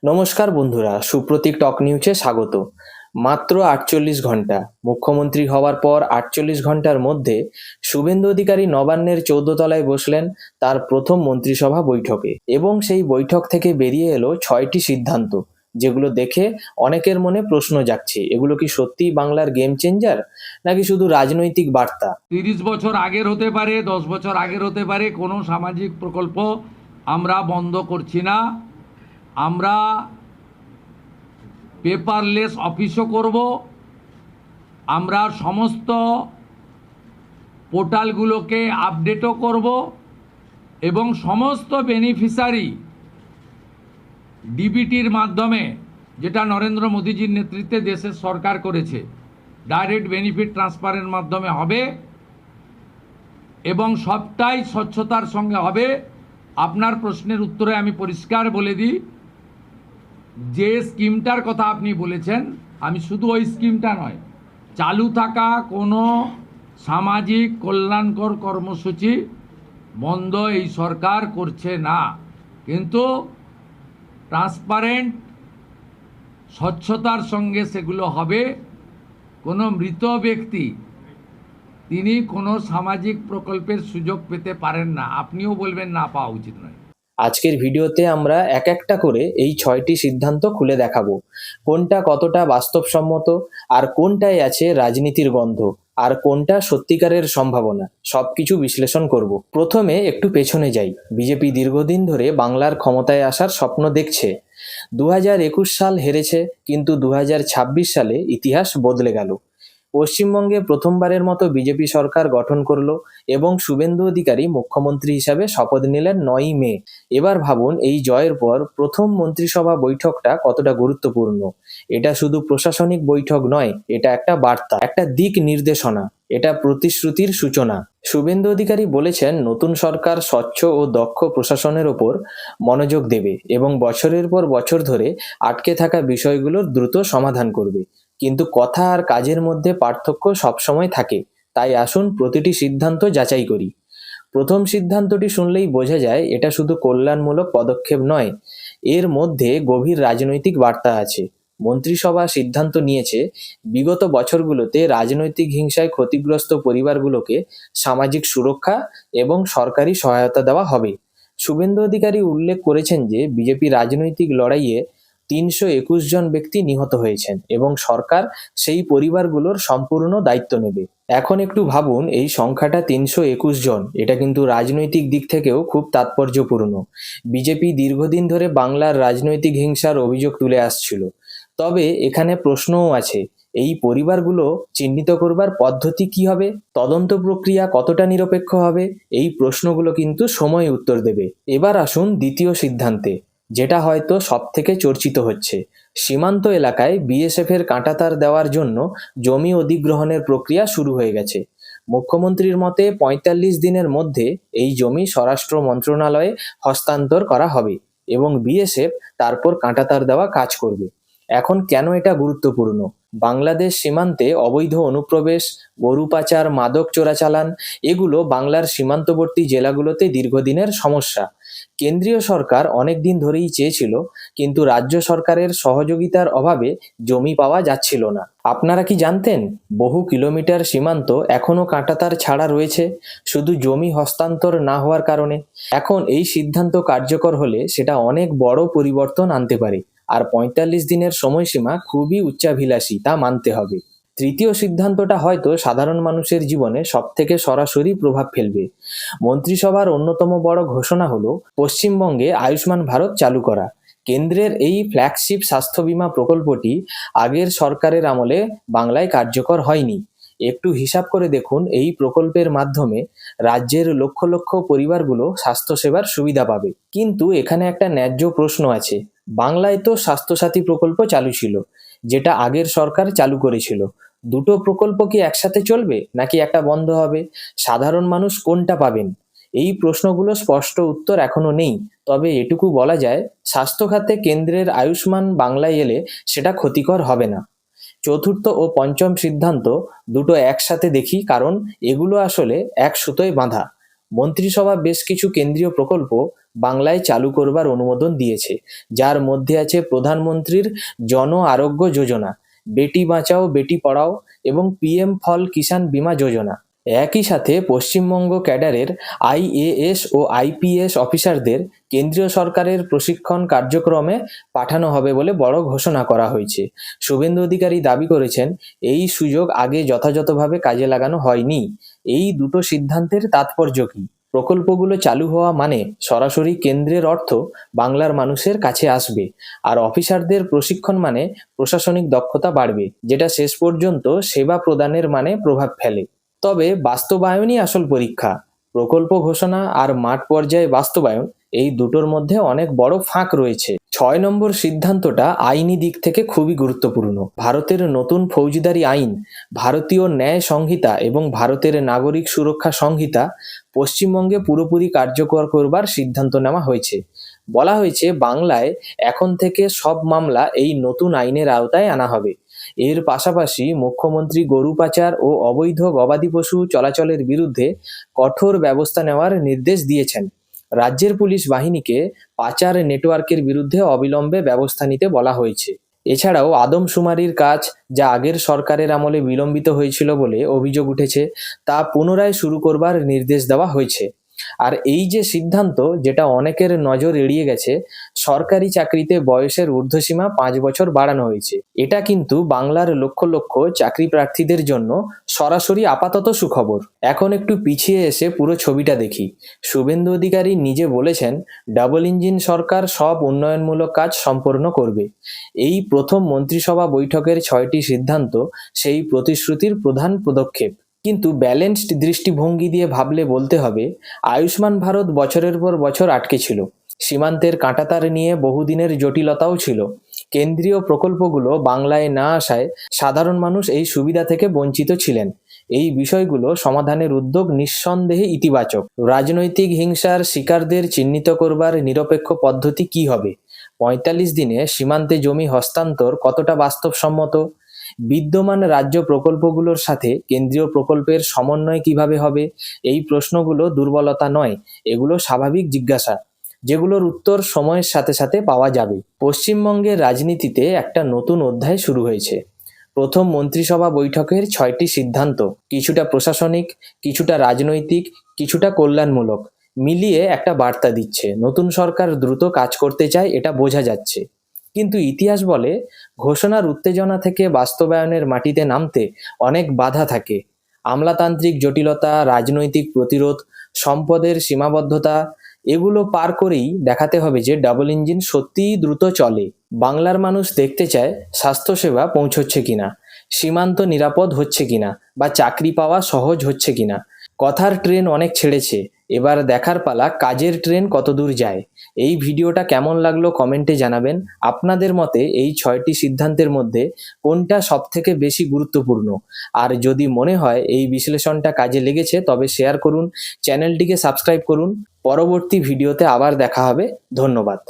নমস্কার বন্ধুরা, সুপ্রতীক টক নিউজে স্বাগত। মাত্র ৪৮ ঘন্টা মুখ্যমন্ত্রী হওয়ার পর ৪৮ ঘন্টার মধ্যে শুভেন্দু অধিকারী নবান্নের ১৪ তলায় বসলেন তার প্রথম মন্ত্রিসভা বৈঠকে, এবং সেই বৈঠক থেকে বেরিয়ে এলো ৬টি সিদ্ধান্ত, যেগুলো দেখে অনেকের মনে প্রশ্ন জাগছে, এগুলো কি সত্যিই বাংলার গেম চেঞ্জার নাকি শুধু রাজনৈতিক বার্তা। ৩০ বছর আগের হতে পারে, ১০ বছর আগের হতে পারে, কোনো সামাজিক প্রকল্প আমরা বন্ধ করছি না। আমরা পেপারলেস অফিসও করব, আমরা সমস্ত পোর্টালগুলোকে আপডেটও করব, এবং সমস্ত বেনিফিশিয়ারি ডিবিটির মাধ্যমে, যেটা নরেন্দ্র মোদীজির নেতৃত্বে দেশের সরকার করেছে, ডাইরেক্ট বেনিফিট ট্রান্সফারের মাধ্যমে হবে, এবং সবটাই স্বচ্ছতার সঙ্গে হবে। আপনার প্রশ্নের উত্তরে আমি পরিষ্কার বলে দিই, যে স্কিমটার কথা আপনি বলেছেন, আমি শুধু ওই স্কিমটা নয়, চালু থাকা কোনো সামাজিক কল্যাণকর কর্মসূচি বন্ধ এই সরকার করছে না, কিন্তু ট্রান্সপারেন্ট স্বচ্ছতার সঙ্গে সেগুলো হবে। কোনো মৃত ব্যক্তি তিনি কোনো সামাজিক প্রকল্পের সুযোগ পেতে পারেন না, আপনিও বলবেন না পাওয়া উচিত নয়। আজকের ভিডিওতে আমরা এক একটা করে এই ৬টি সিদ্ধান্ত খুলে দেখাবো, কোনটা কতটা বাস্তবসম্মত, আর কোনটায় আছে রাজনীতির গন্ধ, আর কোনটা সত্যিকারের সম্ভাবনা, সবকিছু বিশ্লেষণ করব। প্রথমে একটু পেছনে যাই। বিজেপি দীর্ঘদিন ধরে বাংলার ক্ষমতায় আসার স্বপ্ন দেখছে। ২০২১ সাল হেরেছে, কিন্তু ২০২৬ সালে ইতিহাস বদলে গেল। পশ্চিমবঙ্গে প্রথমবারের মতো বিজেপি সরকার গঠন করলো এবং শুভেন্দু অধিকারী মুখ্যমন্ত্রী হিসাবে শপথ নিলেন ৯ই মে। এবার ভাবুন, এই জয়ের পর প্রথম মন্ত্রিসভা বৈঠকটা কতটা গুরুত্বপূর্ণ। এটা শুধু প্রশাসনিক বৈঠক নয়, এটা একটা বার্তা, একটা দিক নির্দেশনা, এটা প্রতিশ্রুতির সূচনা। শুভেন্দু অধিকারী বলেছেন, নতুন সরকার স্বচ্ছ ও দক্ষ প্রশাসনের ওপর মনোযোগ দেবে এবং বছরের পর বছর ধরে আটকে থাকা বিষয়গুলোর দ্রুত সমাধান করবে। কিন্তু কথা আর কাজের মধ্যে পার্থক্য সবসময় থাকে, তাই আসুন প্রতিটি সিদ্ধান্ত যাচাই করি। প্রথম সিদ্ধান্তটি শুনলেই বোঝা যায় এটা শুধু কল্যাণমূলক পদক্ষেপ নয়, এর মধ্যে গভীর রাজনৈতিক বার্তা আছে। মন্ত্রিসভা সিদ্ধান্ত নিয়েছে বিগত বছরগুলোতে রাজনৈতিক হিংসায় ক্ষতিগ্রস্ত পরিবারগুলোকে সামাজিক সুরক্ষা এবং সরকারি সহায়তা দেওয়া হবে। শুভেন্দু অধিকারী উল্লেখ করেছেন যে বিজেপি রাজনৈতিক লড়াইয়ে ৩২১ জন ব্যক্তি নিহত হয়েছেন এবং সরকার সেই পরিবারগুলোর সম্পূর্ণ দায়িত্ব নেবে। এখন একটু ভাবুন, এই সংখ্যাটা ৩২১ জন, এটা কিন্তু রাজনৈতিক দিক থেকেও খুব তাৎপর্যপূর্ণ। বিজেপি দীর্ঘদিন ধরে বাংলার রাজনৈতিক হিংসার অভিযোগ তুলে আসছিল, তবে এখানে প্রশ্নও আছে, এই পরিবারগুলো চিহ্নিত করবার পদ্ধতি কি হবে, তদন্ত প্রক্রিয়া কতটা নিরপেক্ষ হবে, এই প্রশ্নগুলো কিন্তু সময় উত্তর দেবে। এবার আসুন দ্বিতীয় সিদ্ধান্তে, যেটা হয়তো সব থেকে চর্চিত হচ্ছে। সীমান্ত এলাকায় বিএসএফ এর কাঁটাতার দেওয়ার জন্য জমি অধিগ্রহণের প্রক্রিয়া শুরু হয়ে গেছে। মুখ্যমন্ত্রীর মতে ৪৫ দিনের মধ্যে এই জমি স্বরাষ্ট্র মন্ত্রণালয়ে হস্তান্তর করা হবে এবং বিএসএফ তারপর কাঁটাতার দেওয়া কাজ করবে। এখন কেন এটা গুরুত্বপূর্ণ? বাংলাদেশ সীমান্তে অবৈধ অনুপ্রবেশ, গরু পাচার, মাদক চোরাচালান, এগুলো বাংলার সীমান্তবর্তী জেলাগুলোতে দীর্ঘদিনের সমস্যা। কেন্দ্রীয় সরকার অনেক দিন ধরেই চেয়েছিল, কিন্তু রাজ্য সরকারের সহযোগিতার অভাবে জমি পাওয়া যাচ্ছিল না। আপনারা কি জানতেন, বহু কিলোমিটার সীমান্ত এখনো কাঁটাতার ছাড়া রয়েছে, শুধু জমি হস্তান্তর না হওয়ার কারণে? এখন এই সিদ্ধান্ত কার্যকর হলে সেটা অনেক বড় পরিবর্তন আনতে পারে, আর ৪৫ দিনের সময়সীমা খুবই উচ্চাভিলাষী, তা মানতে হবে। তৃতীয় সিদ্ধান্তটা হয়তো সাধারণ মানুষের জীবনে সবথেকে সরাসরি প্রভাব ফেলবে। মন্ত্রিসভার অন্যতম বড় ঘোষণা হলো পশ্চিমবঙ্গে আয়ুষ্মান ভারত চালু করা। কেন্দ্রের এই ফ্ল্যাগশিপ স্বাস্থ্য বীমা প্রকল্পটি আগের সরকারের আমলে বাংলায় কার্যকর হয়নি। একটু হিসাব করে দেখুন, এই প্রকল্পের মাধ্যমে রাজ্যের লক্ষ লক্ষ পরিবারগুলো স্বাস্থ্যসেবার সুবিধা পাবে। কিন্তু এখানে একটা ন্যায্য প্রশ্ন আছে, বাংলায় তো স্বাস্থ্যসাথী প্রকল্প চালু ছিল, যেটা আগের সরকার চালু করেছিল। দুটো প্রকল্প কি একসাথে চলবে, নাকি একটা বন্ধ হবে? সাধারণ মানুষ কোনটা পাবেন? এই প্রশ্নগুলো স্পষ্ট উত্তর এখনো নেই, তবে এটুকু বলা যায়, স্বাস্থ্য খাতে কেন্দ্রের আয়ুষ্মান বাংলায় এলে সেটা ক্ষতিকর হবে না। চতুর্থ ও পঞ্চম সিদ্ধান্ত দুটো একসাথে দেখি, কারণ এগুলো আসলে এক সুতোয় বাঁধা। মন্ত্রিসভা বেশ কিছু কেন্দ্রীয় প্রকল্প বাংলায় চালু করবার অনুমোদন দিয়েছে, যার মধ্যে আছে প্রধানমন্ত্রীর জন আরোগ্য যোজনা, বেটি বাঁচাও বেটি পড়াও এবং পিএম ফল কিষাণ বীমা যোজনা। একই সাথে পশ্চিমবঙ্গ ক্যাডারের আইএএস ও আইপিএস অফিসারদের কেন্দ্রীয় সরকারের প্রশিক্ষণ কার্যক্রমে পাঠানো হবে বলে বড় ঘোষণা করা হয়েছে। শুভেন্দু অধিকারী দাবি করেছেন, এই সুযোগ আগে যথাযথভাবে কাজে লাগানো হয়নি। এই দুটো সিদ্ধান্তের তাৎপর্য কী? প্রকল্পগুলো চালু হওয়া মানে সরাসরি কেন্দ্রের অর্থ বাংলার মানুষের কাছে আসবে, আর অফিসারদের প্রশিক্ষণ মানে প্রশাসনিক দক্ষতা বাড়বে, যেটা শেষ পর্যন্ত সেবা প্রদানের মানে প্রভাব ফেলে। তবে বাস্তবায়নই আসল পরীক্ষা। প্রকল্প ঘোষণা আর মাঠ পর্যায়ে বাস্তবায়ন, এই দুটোর মধ্যে অনেক বড় ফাঁক রয়েছে। 6 নম্বর সিদ্ধান্তটা আইনি দিক থেকে খুবই গুরুত্বপূর্ণ। ভারতের নতুন ফৌজদারি আইন, ভারতীয় ন্যায় সংহিতা এবং ভারতের নাগরিক সুরক্ষা সংহিতা পশ্চিমবঙ্গে পুরোপুরি কার্যকর করবার সিদ্ধান্ত নেওয়া হয়েছে। বলা হয়েছে, বাংলায় এখন থেকে সব মামলা এই নতুন আইনের আওতায় আনা হবে। এর পাশাপাশি মুখ্যমন্ত্রী গরু পাচার ও অবৈধ গবাদি পশু চলাচলের বিরুদ্ধে কঠোর ব্যবস্থা নেওয়ার নির্দেশ দিয়েছেন। রাজ্যের পুলিশ বাহিনীকে পাচার নেটওয়ার্কের বিরুদ্ধে অবিলম্বে ব্যবস্থা নিতে বলা হয়েছে। এছাড়াও আদমশুমারির কাজ, যা আগের সরকারের আমলে বিলম্বিত হয়েছিল বলে অভিযোগ উঠেছে, তা পুনরায় শুরু করবার নির্দেশ দেওয়া হয়েছে। আর এই যে সিদ্ধান্ত, যেটা অনেকের নজর এড়িয়ে গেছে, সরকারি চাকরিতে বয়সের ঊর্ধ্বসীমা 5 বছর বাড়ানো হয়েছে। এটা কিন্তু বাংলার লক্ষ লক্ষ চাকরি প্রার্থীদের জন্য সরাসরি আপাতত সুখবর। এখন একটু পিছিয়ে এসে পুরো ছবিটা দেখি। শুভেন্দু অধিকারী নিজে বলেছেন, ডাবল ইঞ্জিন সরকার সব উন্নয়নমূলক কাজ সম্পন্ন করবে। এই প্রথম মন্ত্রিসভা বৈঠকের 6টি সিদ্ধান্ত সেই প্রতিশ্রুতির প্রধান পদক্ষেপ। কিন্তু ব্যালেন্সড দৃষ্টিভঙ্গি দিয়ে ভাবলে বলতে হবে, আয়ুষ্মান ভারত বছরের পর বছর আটকে ছিল। সীমান্তের কাঁটাতার নিয়ে বহুদিনের জটিলতাও ছিল। কেন্দ্রীয় প্রকল্পগুলো বাংলায় না আসায় সাধারণ মানুষ এই সুবিধা থেকে বঞ্চিত ছিলেন। এই বিষয়গুলো সমাধানের উদ্যোগ নিঃসন্দেহে ইতিবাচক। রাজনৈতিক হিংসার শিকারদের চিহ্নিত করবার নিরপেক্ষ পদ্ধতি কি হবে? 45 দিনে সীমান্তে জমি হস্তান্তর কতটা বাস্তবসম্মত? বিদ্যমান রাজ্য প্রকল্পগুলোর সাথে কেন্দ্রীয় প্রকল্পের সমন্বয় কিভাবে হবে? এই প্রশ্নগুলো দুর্বলতা নয়, এগুলো স্বাভাবিক জিজ্ঞাসা, যেগুলোর উত্তর সময়ের সাথে সাথে পাওয়া যাবে। পশ্চিমবঙ্গের রাজনীতিতে একটা নতুন অধ্যায় শুরু হয়েছে। প্রথম মন্ত্রিসভা বৈঠকের 6টি সিদ্ধান্ত, কিছুটা প্রশাসনিক, কিছুটা রাজনৈতিক, কিছুটা কল্যাণমূলক, মিলিয়ে একটা বার্তা দিচ্ছে। নতুন সরকার দ্রুত কাজ করতে চায়, এটা বোঝা যাচ্ছে। কিন্তু ইতিহাস বলে, ঘোষণার উত্তেজনা থেকে বাস্তবায়নের মাটিতে নামতে অনেক বাধা থাকে। আমলাতান্ত্রিক জটিলতা, রাজনৈতিক প্রতিরোধ, সম্পদের সীমাবদ্ধতা, এগুলো পার করেই দেখাতে হবে যে ডাবল ইঞ্জিন সত্যিই দ্রুত চলে। বাংলার মানুষ দেখতে চায় স্বাস্থ্যসেবা পৌঁছচ্ছে কিনা, সীমান্ত নিরাপদ হচ্ছে কিনা, বা চাকরি পাওয়া সহজ হচ্ছে কিনা। কথার ট্রেন অনেক ছেড়েছে, এবার দেখার পালা কাজের ট্রেন কতদূর যায়। এই ভিডিওটা কেমন লাগলো কমেন্টে জানাবেন। আপনাদের মতে এই 6টি সিদ্ধান্তের মধ্যে কোনটা সবথেকে বেশি গুরুত্বপূর্ণ? আর যদি মনে হয় এই বিশ্লেষণটা কাজে লেগেছে, তবে শেয়ার করুন, চ্যানেলটিকে সাবস্ক্রাইব করুন। পরবর্তী ভিডিওতে আবার দেখা হবে। ধন্যবাদ।